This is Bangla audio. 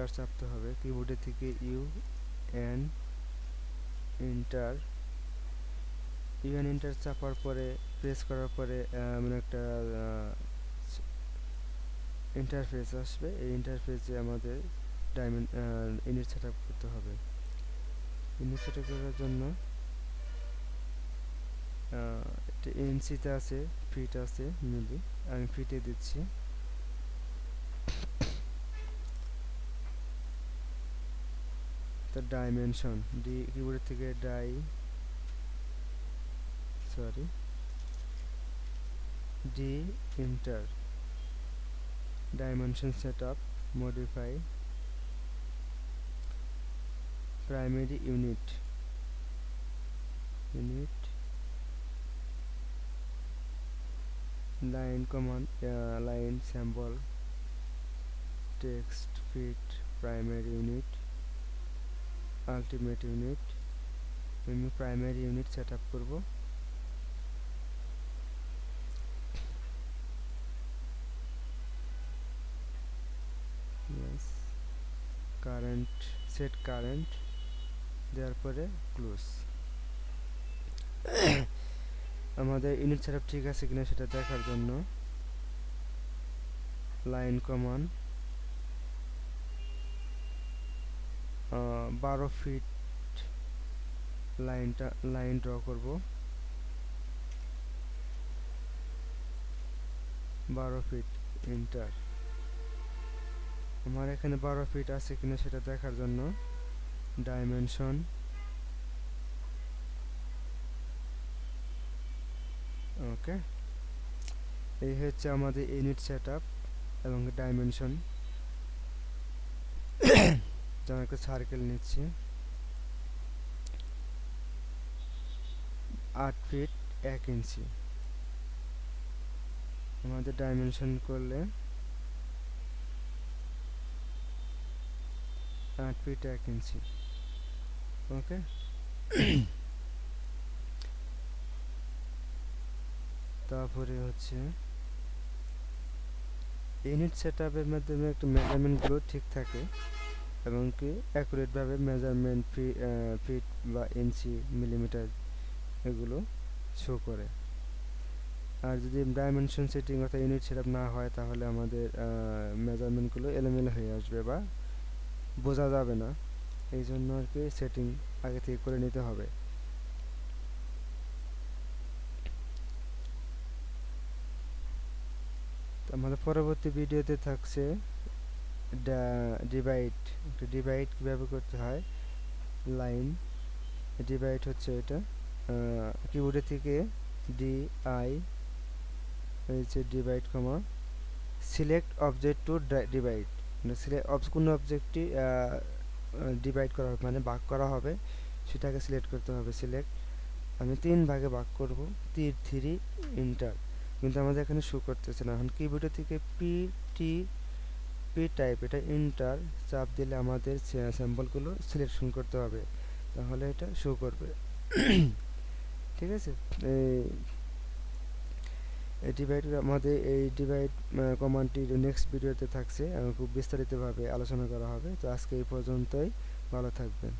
এন্টার চাপতে হবে কিবোর্ডের থেকে এন্টার চাপার পরে প্রেস করার পরে মানে একটা ইন্টারফেস আসবে। এই ইন্টারফেসে আমাদের ইউনিট সেট আপ করতে হবে। ইউনিট সেট আপ করার জন্য এটা ইঞ্চিতে আছে, ফিট আছে মিলি, আমি ফিটে দিচ্ছি। তার ডাইমেনশন কিবোর্ডের থেকে D enter dimension setup modify primary unit line command line symbol text fit primary unit ultimate unit. আমি প্রাইমারি ইউনিট সেট আপ করবো। কারেন্ট সেট কারেন্ট দেওয়ার পরে ক্লোজ। আমাদের ইউনিট সেটআপ ঠিক আছে কিনা সেটা দেখার জন্য line command 12 feet line draw করব, 12 ফিট এন্টার। আমার এখানে 12 ফিট আছে কিনা সেটা দেখার জন্য ডাইমেনশন ওকে। এই হচ্ছে আমাদের ইউনিট সেটআপ এবং ডাইমেনশন। যেমন একটা সার্কেল নিচ্ছি 8 ফিট 1 ইঞ্চি। আমাদের ডাইমেনশন করলে 8 ফিট 1 ইঞ্চি ওকে। তারপরে হচ্ছে ইউনিট সেটআপের মাধ্যমে একটু মেজারমেন্টগুলো ঠিক থাকে এবং কি অ্যাকুরেটভাবে মেজারমেন্ট ফিট বা ইঞ্চি মিলিমিটার এগুলো শো করে। আর যদি ডাইমেনশন সেটিং অর্থাৎ ইউনিট সেটআপ না হয় তাহলে আমাদের মেজারমেন্টগুলো এলোমেলো হয়ে আসবে বা বোঝা যাবে না। এই জন্য আর কি সেটিং আগে থেকে করে নিতে হবে। আমাদের পরবর্তী ভিডিওতে থাকছে ডিভাইড কিভাবে করতে হয়। লাইন ডিভাইড হচ্ছে এটা কিবোর্ডে থেকে divide comma select object to divide, কোন অবজেক্টটি ডিভাইড করা হবে মানে ভাগ করা হবে সেটাকে সিলেক্ট করতে হবে। সিলেক্ট আমি 3 ভাগে ভাগ করব, তীর 3 এন্টার। কিন্তু আমাদের এখানে শো করতেছে না। এখন কিবোর্ডে থেকে পি টাইপ এটা এন্টার চাপ দিলে আমাদের স্যাম্পলগুলো সিলেকশন করতে হবে, তাহলে এটা শো করবে। ঠিক আছে। এই ডিভাইড কমান্ডটির নেক্সট ভিডিওতে থাকছে, খুব বিস্তারিতভাবে আলোচনা করা হবে। তো আজকে এই পর্যন্তই, ভালো থাকবেন।